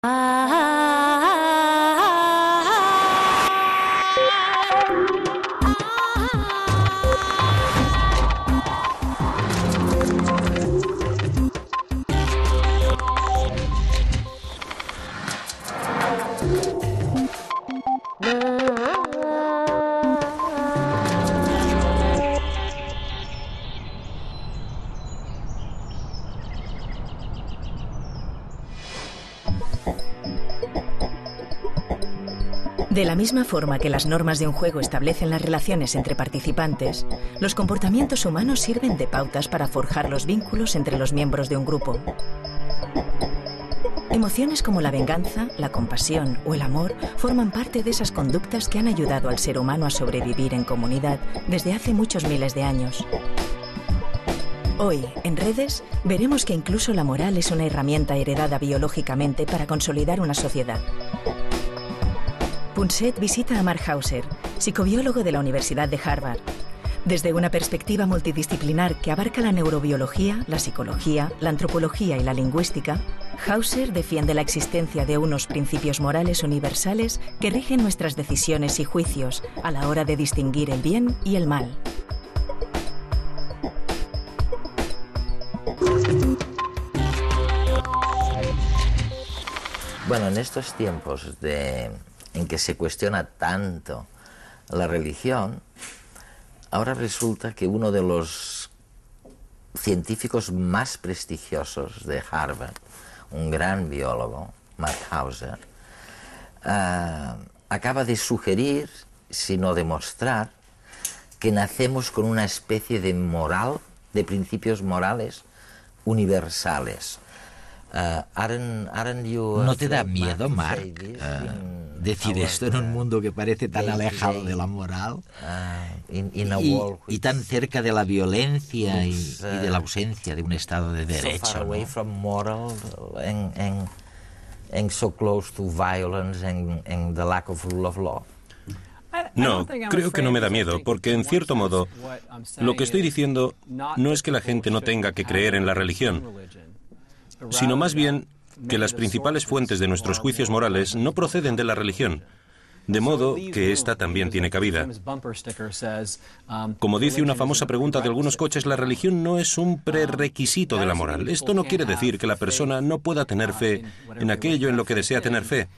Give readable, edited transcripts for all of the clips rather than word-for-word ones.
De la misma forma que las normas de un juego establecen las relaciones entre participantes, los comportamientos humanos sirven de pautas para forjar los vínculos entre los miembros de un grupo. Emociones como la venganza, la compasión o el amor forman parte de esas conductas que han ayudado al ser humano a sobrevivir en comunidad desde hace muchos miles de años. Hoy, en Redes, veremos que incluso la moral es una herramienta heredada biológicamente para consolidar una sociedad. Punset visita a Mark Hauser, psicobiólogo de la Universidad de Harvard. Desde una perspectiva multidisciplinar que abarca la neurobiología, la psicología, la antropología y la lingüística, Hauser defiende la existencia de unos principios morales universales que rigen nuestras decisiones y juicios a la hora de distinguir el bien y el mal. Bueno, en estos tiempos en que se cuestiona tanto la religión, ahora resulta que uno de los científicos más prestigiosos de Harvard, un gran biólogo, Mark Hauser, acaba de sugerir, si no demostrar, que nacemos con una especie de moral, de principios morales universales. ¿No te da miedo, Mark, decir esto en un mundo que parece tan alejado de la moral y tan cerca de la violencia y de la ausencia de un Estado de derecho, ¿no? No, creo que no me da miedo, porque en cierto modo lo que estoy diciendo no es que la gente no tenga que creer en la religión, sino más bien que las principales fuentes de nuestros juicios morales no proceden de la religión, de modo que esta también tiene cabida. Como dice una famosa pregunta de algunos coches, la religión no es un prerequisito de la moral. Esto no quiere decir que la persona no pueda tener fe en aquello en lo que desea tener fe,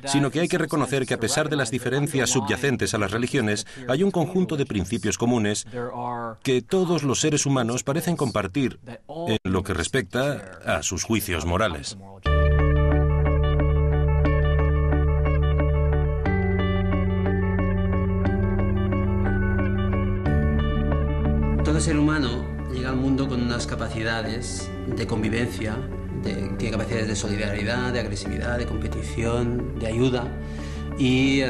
sino que hay que reconocer que a pesar de las diferencias subyacentes a las religiones, hay un conjunto de principios comunes que todos los seres humanos parecen compartir en lo que respecta a sus juicios morales. Todo ser humano llega al mundo con unas capacidades de convivencia, tiene capacidades de solidaridad, de agresividad, de competición, de ayuda, y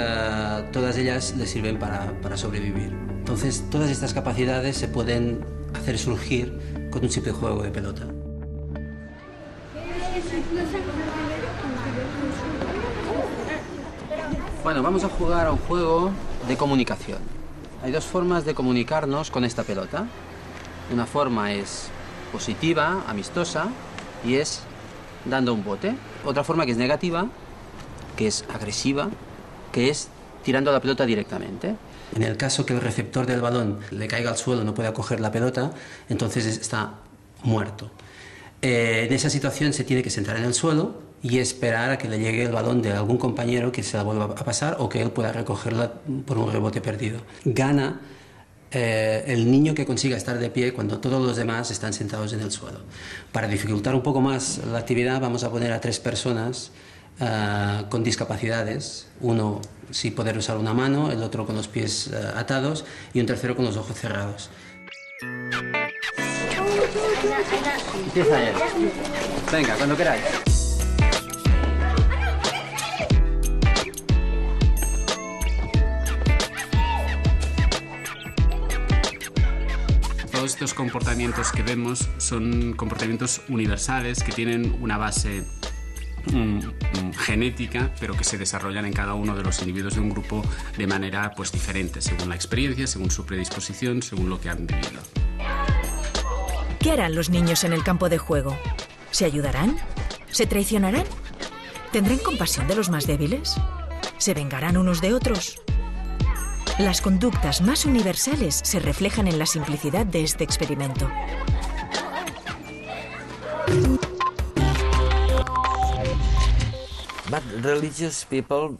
todas ellas le sirven para sobrevivir. Entonces, todas estas capacidades se pueden hacer surgir con un simple juego de pelota. Bueno, vamos a jugar a un juego de comunicación. Hay dos formas de comunicarnos con esta pelota. Una forma es positiva, amistosa, y es dando un bote. Otra forma que es negativa, que es agresiva, que es tirando la pelota directamente. En el caso que el receptor del balón le caiga al suelo, no pueda coger la pelota, entonces está muerto. En esa situación se tiene que sentar en el suelo y esperar a que le llegue el balón de algún compañero que se la vuelva a pasar o que él pueda recogerla por un rebote perdido. Gana el niño que consiga estar de pie cuando todos los demás están sentados en el suelo. Para dificultar un poco más la actividad, vamos a poner a 3 personas con discapacidades, uno sin poder usar una mano, el otro con los pies atados y un tercero con los ojos cerrados. Empieza él. Venga, cuando queráis. Todos estos comportamientos que vemos son comportamientos universales que tienen una base genética, pero que se desarrollan en cada uno de los individuos de un grupo de manera diferente, según la experiencia, según su predisposición, según lo que han vivido. ¿Qué harán los niños en el campo de juego? ¿Se ayudarán? ¿Se traicionarán? ¿Tendrán compasión de los más débiles? ¿Se vengarán unos de otros? Las conductas más universales se reflejan en la simplicidad de este experimento.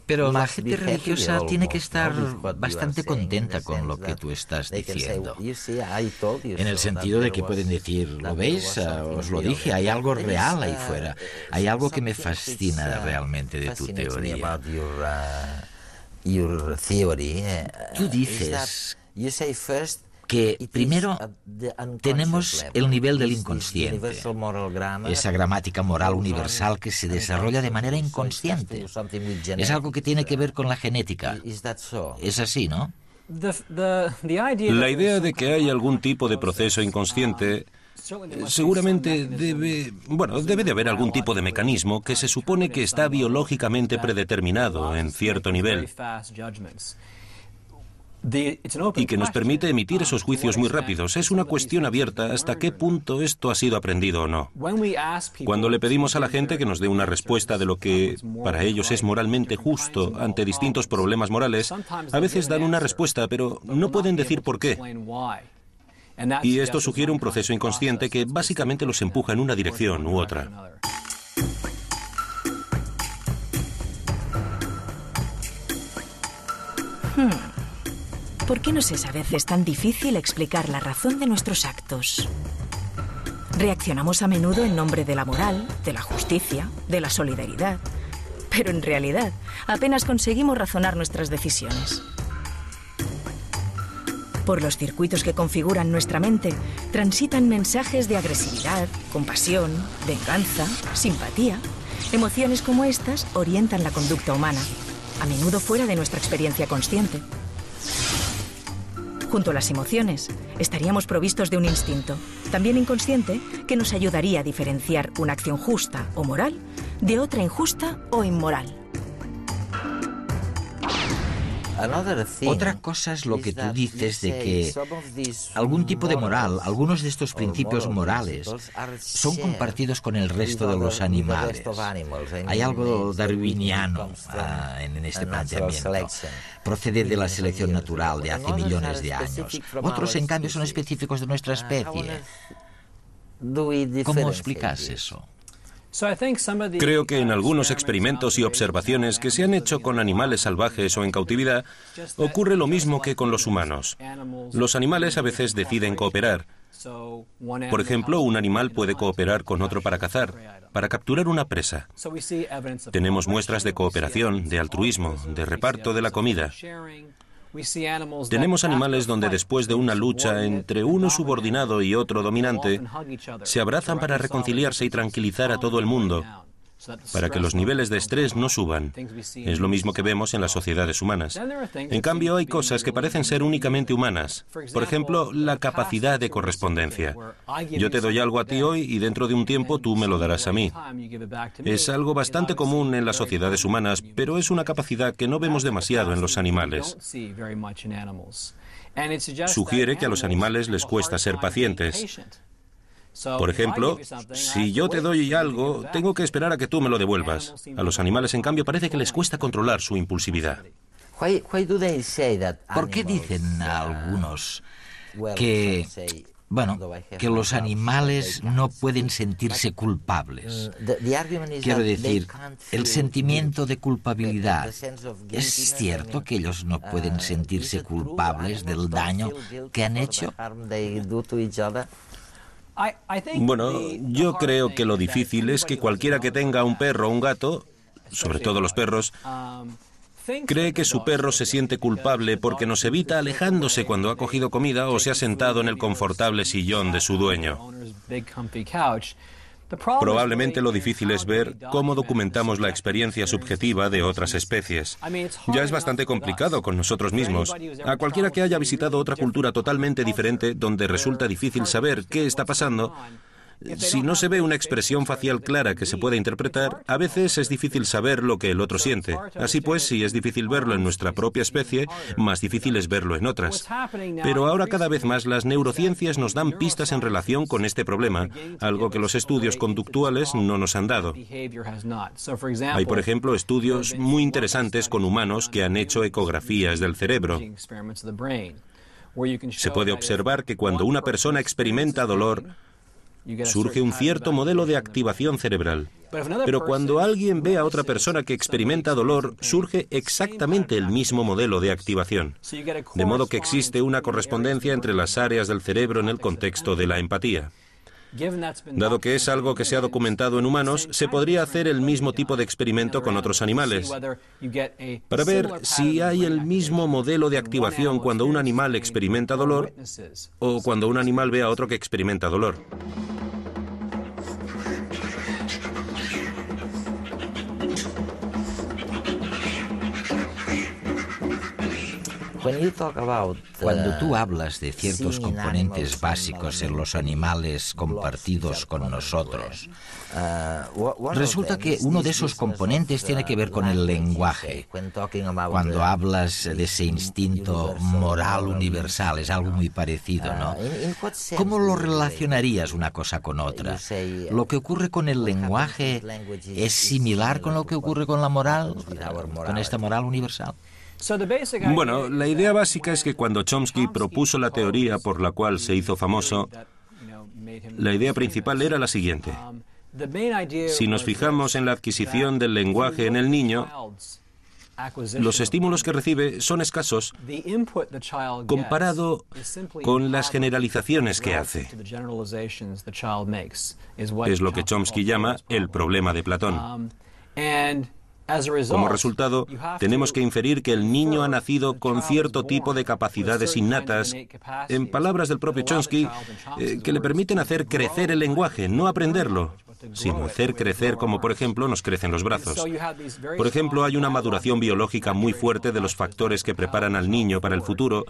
Pero la gente religiosa tiene que estar bastante contenta con lo que tú estás diciendo. En el sentido de que pueden decir, ¿lo veis? Os lo dije, hay algo real ahí fuera. Hay algo que me fascina realmente de tu teoría. Tú dices que primero tenemos el nivel del inconsciente, esa gramática moral universal que se desarrolla de manera inconsciente. Es algo que tiene que ver con la genética. Es así, ¿no? La idea de que hay algún tipo de proceso inconsciente seguramente debe de haber algún tipo de mecanismo que se supone que está biológicamente predeterminado en cierto nivel y que nos permite emitir esos juicios muy rápidos. Es una cuestión abierta hasta qué punto esto ha sido aprendido o no. Cuando le pedimos a la gente que nos dé una respuesta de lo que para ellos es moralmente justo ante distintos problemas morales, a veces dan una respuesta, pero no pueden decir por qué. Y esto sugiere un proceso inconsciente que básicamente los empuja en una dirección u otra. ¿Por qué nos es a veces tan difícil explicar la razón de nuestros actos? Reaccionamos a menudo en nombre de la moral, de la justicia, de la solidaridad. Pero en realidad, apenas conseguimos razonar nuestras decisiones. Por los circuitos que configuran nuestra mente, transitan mensajes de agresividad, compasión, venganza, simpatía. Emociones como estas orientan la conducta humana, a menudo fuera de nuestra experiencia consciente. Junto a las emociones, estaríamos provistos de un instinto, también inconsciente, que nos ayudaría a diferenciar una acción justa o moral de otra injusta o inmoral. Otra cosa es lo que tú dices de que algún tipo de moral, algunos de estos principios morales, son compartidos con el resto de los animales. Hay algo darwiniano en este planteamiento. Procede de la selección natural de hace millones de años. Otros, en cambio, son específicos de nuestra especie. ¿Cómo explicas eso? Creo que en algunos experimentos y observaciones que se han hecho con animales salvajes o en cautividad, ocurre lo mismo que con los humanos. Los animales a veces deciden cooperar. Por ejemplo, un animal puede cooperar con otro para cazar, para capturar una presa. Tenemos muestras de cooperación, de altruismo, de reparto de la comida. Tenemos animales donde después de una lucha entre uno subordinado y otro dominante, se abrazan para reconciliarse y tranquilizar a todo el mundo, para que los niveles de estrés no suban. Es lo mismo que vemos en las sociedades humanas. En cambio, hay cosas que parecen ser únicamente humanas. Por ejemplo, la capacidad de correspondencia. Yo te doy algo a ti hoy y dentro de un tiempo tú me lo darás a mí. Es algo bastante común en las sociedades humanas, pero es una capacidad que no vemos demasiado en los animales. Sugiere que a los animales les cuesta ser pacientes. Por ejemplo, si yo te doy algo, tengo que esperar a que tú me lo devuelvas. A los animales, en cambio, parece que les cuesta controlar su impulsividad. ¿Por qué dicen algunos que los animales no pueden sentirse culpables? Quiero decir, el sentimiento de culpabilidad. ¿Es cierto que ellos no pueden sentirse culpables del daño que han hecho? Bueno, yo creo que lo difícil es que cualquiera que tenga un perro o un gato, sobre todo los perros, cree que su perro se siente culpable porque nos evita alejándose cuando ha cogido comida o se ha sentado en el confortable sillón de su dueño. Probablemente lo difícil es ver cómo documentamos la experiencia subjetiva de otras especies. Ya es bastante complicado con nosotros mismos. A cualquiera que haya visitado otra cultura totalmente diferente, donde resulta difícil saber qué está pasando, Si no se ve una expresión facial clara que se pueda interpretar, a veces es difícil saber lo que el otro siente. Así pues, si es difícil verlo en nuestra propia especie, más difícil es verlo en otras. Pero ahora cada vez más las neurociencias nos dan pistas en relación con este problema, algo que los estudios conductuales no nos han dado. Hay, por ejemplo, estudios muy interesantes con humanos que han hecho ecografías del cerebro. Se puede observar que cuando una persona experimenta dolor, surge un cierto modelo de activación cerebral. Pero cuando alguien ve a otra persona que experimenta dolor, surge exactamente el mismo modelo de activación. De modo que existe una correspondencia entre las áreas del cerebro en el contexto de la empatía. Dado que es algo que se ha documentado en humanos, se podría hacer el mismo tipo de experimento con otros animales, para ver si hay el mismo modelo de activación cuando un animal experimenta dolor o cuando un animal ve a otro que experimenta dolor. Cuando tú hablas de ciertos componentes básicos en los animales compartidos con nosotros, resulta que uno de esos componentes tiene que ver con el lenguaje. Cuando hablas de ese instinto moral universal, es algo muy parecido, ¿no? ¿Cómo lo relacionarías una cosa con otra? ¿Lo que ocurre con el lenguaje es similar con lo que ocurre con la moral, con esta moral universal? Bueno, la idea básica es que cuando Chomsky propuso la teoría por la cual se hizo famoso, la idea principal era la siguiente. Si nos fijamos en la adquisición del lenguaje en el niño, los estímulos que recibe son escasos comparado con las generalizaciones que hace. Es lo que Chomsky llama el problema de Platón. Como resultado, tenemos que inferir que el niño ha nacido con cierto tipo de capacidades innatas, en palabras del propio Chomsky, que le permiten hacer crecer el lenguaje, no aprenderlo, sino hacer crecer como, por ejemplo, nos crecen los brazos. Por ejemplo, hay una maduración biológica muy fuerte de los factores que preparan al niño para el futuro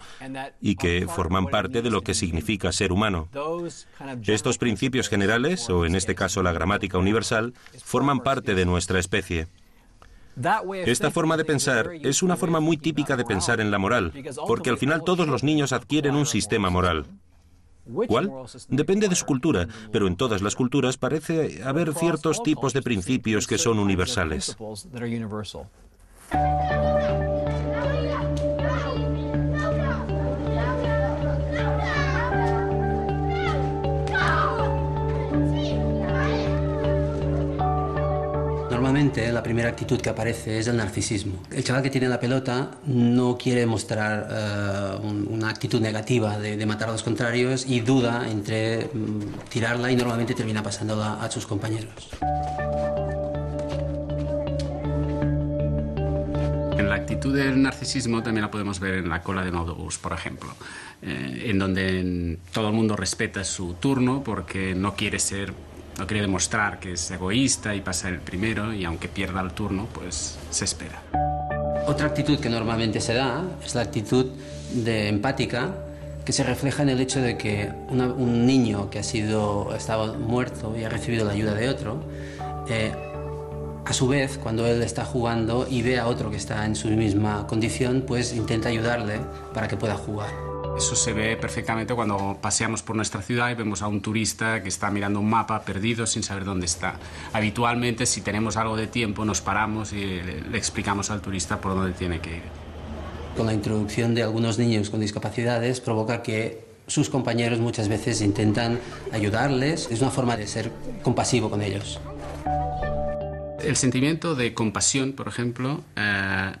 y que forman parte de lo que significa ser humano. Estos principios generales, o en este caso la gramática universal, forman parte de nuestra especie. Esta forma de pensar es una forma muy típica de pensar en la moral, porque al final todos los niños adquieren un sistema moral. ¿Cuál? Depende de su cultura, pero en todas las culturas parece haber ciertos tipos de principios que son universales. Normalmente la primera actitud que aparece es el narcisismo. El chaval que tiene la pelota no quiere mostrar una actitud negativa de matar a los contrarios y duda entre tirarla y normalmente termina pasándola a sus compañeros. En la actitud del narcisismo también la podemos ver en la cola de un autobús, por ejemplo, en donde todo el mundo respeta su turno porque no quiere demostrar que es egoísta y pasa el primero, y aunque pierda el turno, pues se espera. Otra actitud que normalmente se da es la actitud empática, que se refleja en el hecho de que un niño que estaba muerto y ha recibido la ayuda de otro, a su vez, cuando él está jugando y ve a otro que está en su misma condición, pues intenta ayudarle para que pueda jugar. Eso se ve perfectamente cuando paseamos por nuestra ciudad y vemos a un turista que está mirando un mapa perdido sin saber dónde está. Habitualmente, si tenemos algo de tiempo, nos paramos y le explicamos al turista por dónde tiene que ir. Con la introducción de algunos niños con discapacidades provoca que sus compañeros muchas veces intentan ayudarles. Es una forma de ser compasivo con ellos. El sentimiento de compasión, por ejemplo,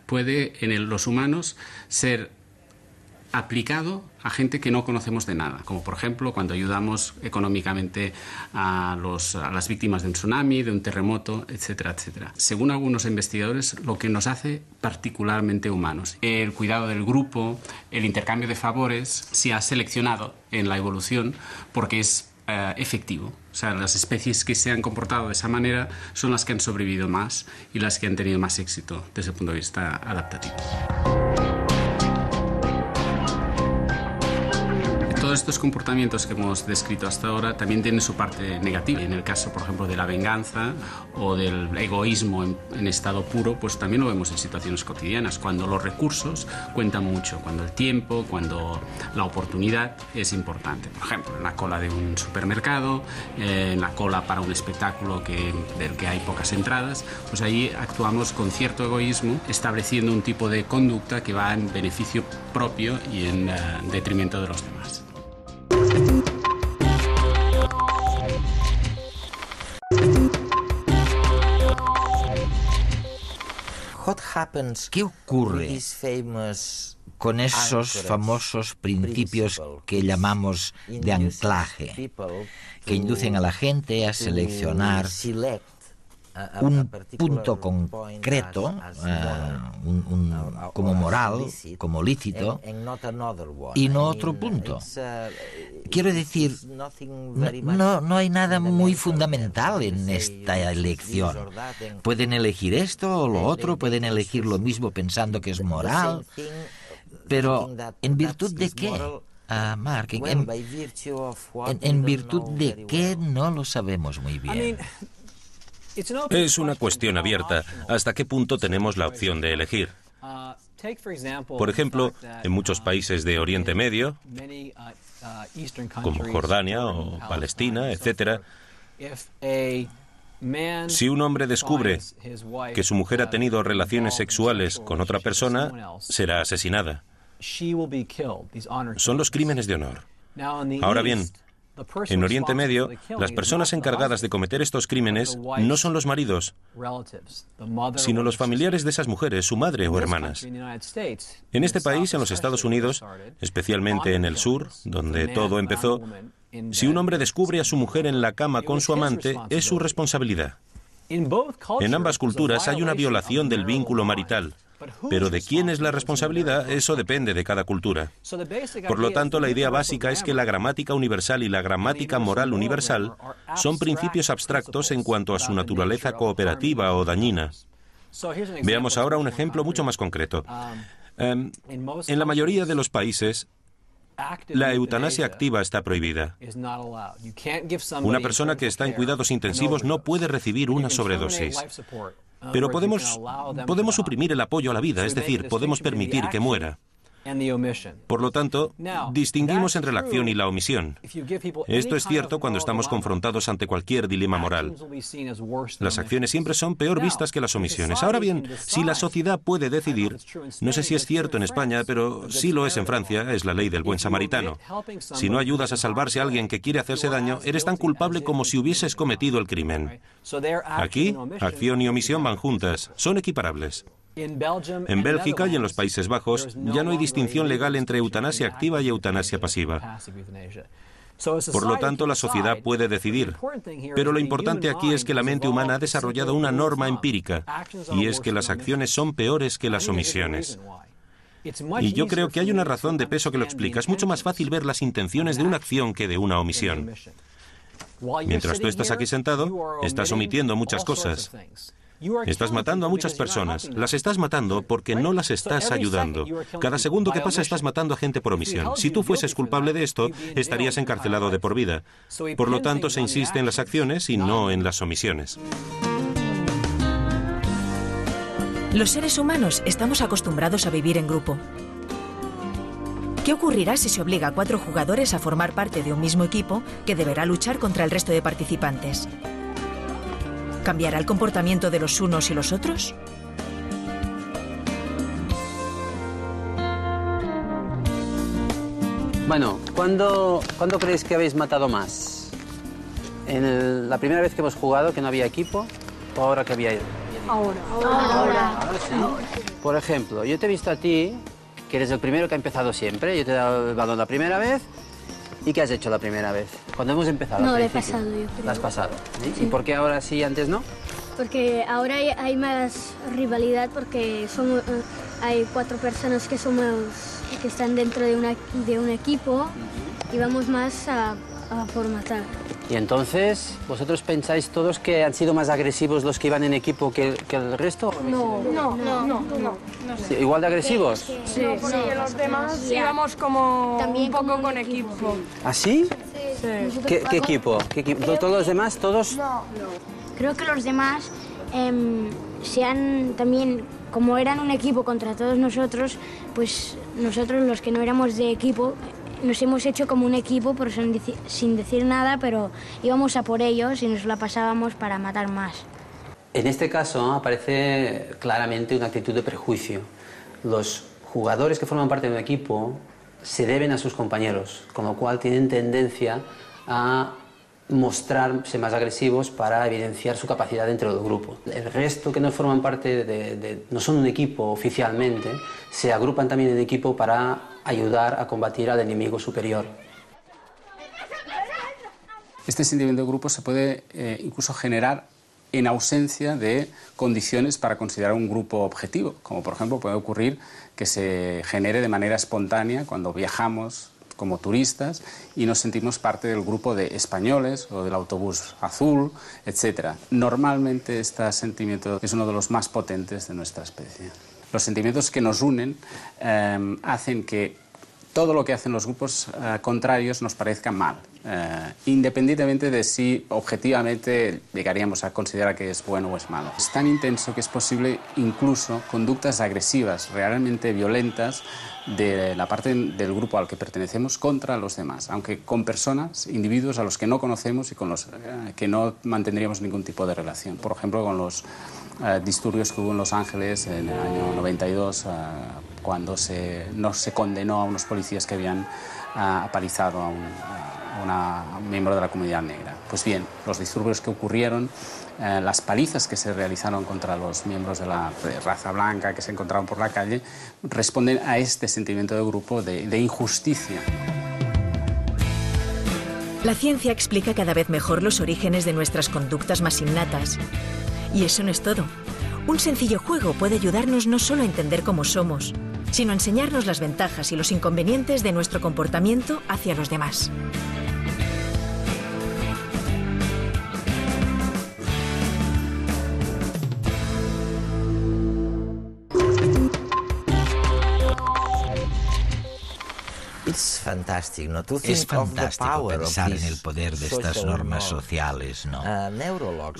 puede en los humanos ser aplicado a gente que no conocemos de nada, como por ejemplo cuando ayudamos económicamente a las víctimas de un tsunami, de un terremoto, etcétera, etcétera. Según algunos investigadores, lo que nos hace particularmente humanos. El cuidado del grupo, el intercambio de favores, se ha seleccionado en la evolución porque es efectivo. O sea, las especies que se han comportado de esa manera son las que han sobrevivido más y las que han tenido más éxito desde el punto de vista adaptativo. Todo Todos estos comportamientos que hemos descrito hasta ahora también tienen su parte negativa. En el caso, por ejemplo, de la venganza o del egoísmo en estado puro, pues también lo vemos en situaciones cotidianas, cuando los recursos cuentan mucho, cuando el tiempo, cuando la oportunidad es importante. Por ejemplo, en la cola de un supermercado, en la cola para un espectáculo del que hay pocas entradas, pues ahí actuamos con cierto egoísmo, estableciendo un tipo de conducta que va en beneficio propio y en detrimento de los demás. ¿Qué ocurre con esos famosos principios que llamamos de anclaje, que inducen a la gente a seleccionar un punto concreto como moral, como lícito, y no otro punto? Quiero decir, no hay nada muy fundamental en esta elección. Pueden elegir esto o lo otro, pueden elegir lo mismo pensando que es moral, pero ¿en virtud de qué? Mark, ¿en virtud de qué? No lo sabemos muy bien. Es una cuestión abierta. ¿Hasta qué punto tenemos la opción de elegir? Por ejemplo, en muchos países de Oriente Medio, como Jordania o Palestina, etc., si un hombre descubre que su mujer ha tenido relaciones sexuales con otra persona, será asesinada. Son los crímenes de honor. Ahora bien, en Oriente Medio, las personas encargadas de cometer estos crímenes no son los maridos, sino los familiares de esas mujeres, su madre o hermanas. En este país, en los Estados Unidos, especialmente en el sur, donde todo empezó, si un hombre descubre a su mujer en la cama con su amante, es su responsabilidad. En ambas culturas hay una violación del vínculo marital. Pero ¿de quién es la responsabilidad? Eso depende de cada cultura. Por lo tanto, la idea básica es que la gramática universal y la gramática moral universal son principios abstractos en cuanto a su naturaleza cooperativa o dañina. Veamos ahora un ejemplo mucho más concreto. En la mayoría de los países, la eutanasia activa está prohibida. Una persona que está en cuidados intensivos no puede recibir una sobredosis. Pero podemos suprimir el apoyo a la vida, es decir, podemos permitir que muera. Por lo tanto, distinguimos entre la acción y la omisión. Esto es cierto cuando estamos confrontados ante cualquier dilema moral. Las acciones siempre son peor vistas que las omisiones. Ahora bien, si la sociedad puede decidir, no sé si es cierto en España, pero sí lo es en Francia, es la ley del buen samaritano. Si no ayudas a salvarse a alguien que quiere hacerse daño, eres tan culpable como si hubieses cometido el crimen. Aquí, acción y omisión van juntas, son equiparables. En Bélgica y en los Países Bajos ya no hay distinción legal entre eutanasia activa y eutanasia pasiva. Por lo tanto, la sociedad puede decidir. Pero lo importante aquí es que la mente humana ha desarrollado una norma empírica, y es que las acciones son peores que las omisiones. Y yo creo que hay una razón de peso que lo explica. Es mucho más fácil ver las intenciones de una acción que de una omisión. Mientras tú estás aquí sentado, estás omitiendo muchas cosas. Estás matando a muchas personas. Las estás matando porque no las estás ayudando. Cada segundo que pasa estás matando a gente por omisión. Si tú fueses culpable de esto, estarías encarcelado de por vida. Por lo tanto, se insiste en las acciones y no en las omisiones. Los seres humanos estamos acostumbrados a vivir en grupo. ¿Qué ocurrirá si se obliga a 4 jugadores a formar parte de un mismo equipo que deberá luchar contra el resto de participantes? ¿Cambiará el comportamiento de los unos y los otros? Bueno, ¿cuándo creéis que habéis matado más? ¿En la primera vez que hemos jugado, que no había equipo, o ahora que había... Ahora. Ahora sí. Por ejemplo, yo te he visto a ti, que eres el primero que ha empezado siempre. Yo te he dado el balón la primera vez. ¿Y qué has hecho la primera vez? Cuando hemos empezado. No, lo he pasado yo. ¿La has pasado? ¿Sí? ¿Y por qué ahora sí y antes no? Porque ahora hay más rivalidad porque hay 4 personas que están dentro de un equipo y vamos más a por matar. Y entonces, ¿vosotros pensáis todos que han sido más agresivos los que iban en equipo que el resto? No. Sí, ¿igual de agresivos? Sí, porque los demás íbamos como un poco con equipo. ¿Ah, sí? Sí. ¿Qué equipo? ¿Todos los demás? ¿Todos? No. Creo que los demás también, como eran un equipo contra todos nosotros, pues nosotros los que no éramos de equipo nos hemos hecho como un equipo, pero sin decir nada, pero íbamos a por ellos y nos la pasábamos para matar más. En este caso aparece claramente una actitud de prejuicio. Los jugadores que forman parte de un equipo se deben a sus compañeros, con lo cual tienen tendencia a mostrarse más agresivos para evidenciar su capacidad dentro del grupo. El resto que no forman parte no son un equipo oficialmente, se agrupan también en equipo para ayudar a combatir al enemigo superior. Este sentimiento de grupo se puede incluso generar en ausencia de condiciones para considerar un grupo objetivo, como por ejemplo puede ocurrir que se genere de manera espontánea cuando viajamos como turistas y nos sentimos parte del grupo de españoles o del autobús azul, etc. Normalmente este sentimiento es uno de los más potentes de nuestra especie. Los sentimientos que nos unen hacen que todo lo que hacen los grupos contrarios nos parezca mal, independientemente de si objetivamente llegaríamos a considerar que es bueno o es malo. Es tan intenso que es posible incluso conductas agresivas, realmente violentas, de la parte del grupo al que pertenecemos contra los demás, aunque con personas, individuos a los que no conocemos y con los que no mantendríamos ningún tipo de relación. Por ejemplo, con los disturbios que hubo en Los Ángeles en el año 92, cuando no se condenó a unos policías que habían apalizado a un miembro de la comunidad negra. Pues bien, los disturbios que ocurrieron, las palizas que se realizaron contra los miembros de la raza blanca que se encontraban por la calle, responden a este sentimiento de grupo de injusticia. La ciencia explica cada vez mejor los orígenes de nuestras conductas más innatas. Y eso no es todo. Un sencillo juego puede ayudarnos no solo a entender cómo somos, sino a enseñarnos las ventajas y los inconvenientes de nuestro comportamiento hacia los demás. Es fantástico, ¿no? Es fantástico pensar en el poder de estas normas sociales, ¿no?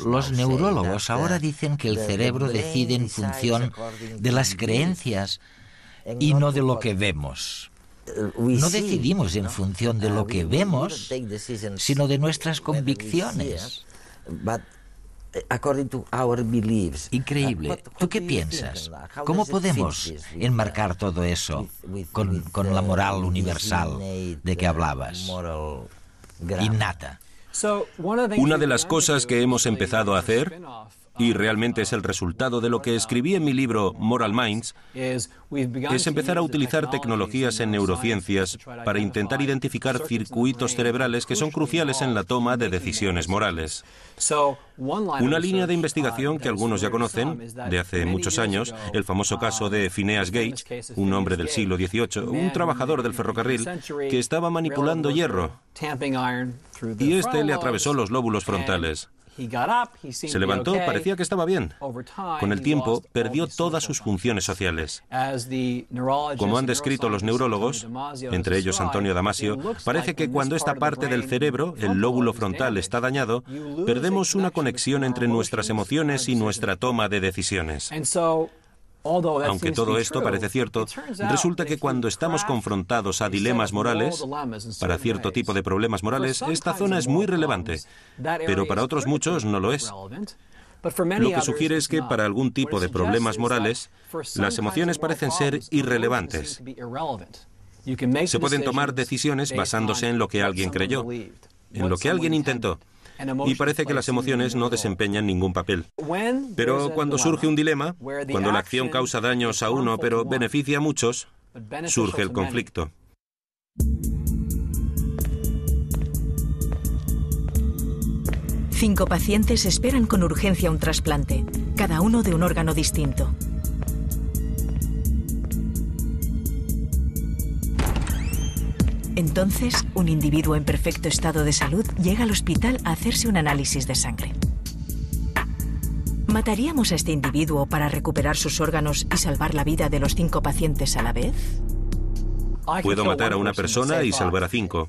Los neurólogos ahora dicen que el cerebro decide en función de las creencias y no de lo que vemos. No decidimos en función de lo que vemos, sino de nuestras convicciones. Increíble. ¿Tú qué piensas? ¿Cómo podemos enmarcar todo eso con la moral universal de que hablabas? Innata. Una de las cosas que hemos empezado a hacer, y realmente es el resultado de lo que escribí en mi libro Moral Minds, es empezar a utilizar tecnologías en neurociencias para intentar identificar circuitos cerebrales que son cruciales en la toma de decisiones morales. Una línea de investigación que algunos ya conocen, de hace muchos años, el famoso caso de Phineas Gage, un hombre del siglo XVIII, un trabajador del ferrocarril que estaba manipulando hierro, y este le atravesó los lóbulos frontales. Se levantó, parecía que estaba bien. Con el tiempo, perdió todas sus funciones sociales. Como han descrito los neurólogos, entre ellos Antonio Damasio, parece que cuando esta parte del cerebro, el lóbulo frontal, está dañado, perdemos una conexión entre nuestras emociones y nuestra toma de decisiones. Aunque todo esto parece cierto, resulta que cuando estamos confrontados a dilemas morales, para cierto tipo de problemas morales, esta zona es muy relevante, pero para otros muchos no lo es. Lo que sugiere es que para algún tipo de problemas morales, las emociones parecen ser irrelevantes. Se pueden tomar decisiones basándose en lo que alguien creyó, en lo que alguien intentó. Y parece que las emociones no desempeñan ningún papel. Pero cuando surge un dilema, cuando la acción causa daños a uno pero beneficia a muchos, surge el conflicto. Cinco pacientes esperan con urgencia un trasplante, cada uno de un órgano distinto. Entonces, un individuo en perfecto estado de salud llega al hospital a hacerse un análisis de sangre. ¿Mataríamos a este individuo para recuperar sus órganos y salvar la vida de los 5 pacientes a la vez? Puedo matar a una persona y salvar a 5.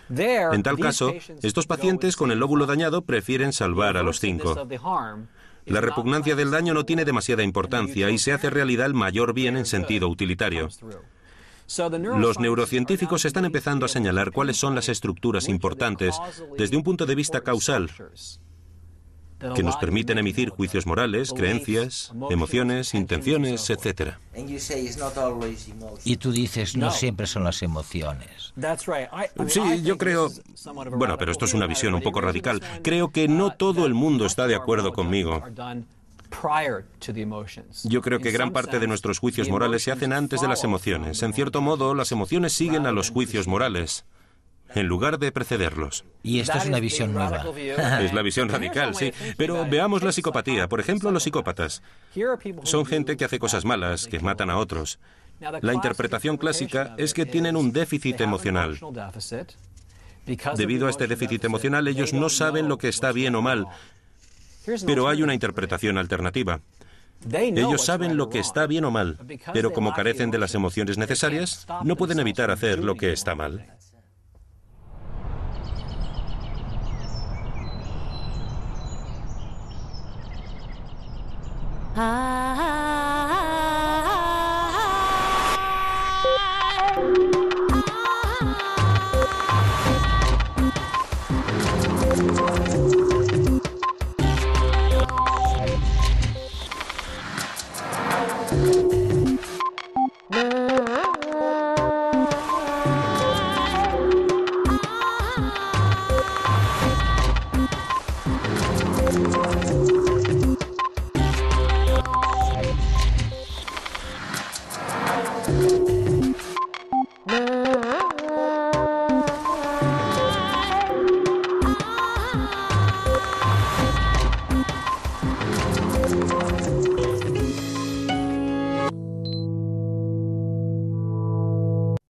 En tal caso, estos pacientes con el lóbulo dañado prefieren salvar a los 5. La repugnancia del daño no tiene demasiada importancia y se hace realidad el mayor bien en sentido utilitario. Los neurocientíficos están empezando a señalar cuáles son las estructuras importantes desde un punto de vista causal que nos permiten emitir juicios morales, creencias, emociones, intenciones, etc. Y tú dices, no siempre son las emociones. Sí, yo creo... Bueno, pero esto es una visión un poco radical. Creo que no todo el mundo está de acuerdo conmigo. Yo creo que gran parte de nuestros juicios morales se hacen antes de las emociones. En cierto modo, las emociones siguen a los juicios morales, en lugar de precederlos. Y esta es una visión nueva. Es la visión radical, sí. Pero veamos la psicopatía. Por ejemplo, los psicópatas. Son gente que hace cosas malas, que matan a otros. La interpretación clásica es que tienen un déficit emocional. Debido a este déficit emocional, ellos no saben lo que está bien o mal. Pero hay una interpretación alternativa. Ellos saben lo que está bien o mal, pero como carecen de las emociones necesarias, no pueden evitar hacer lo que está mal. I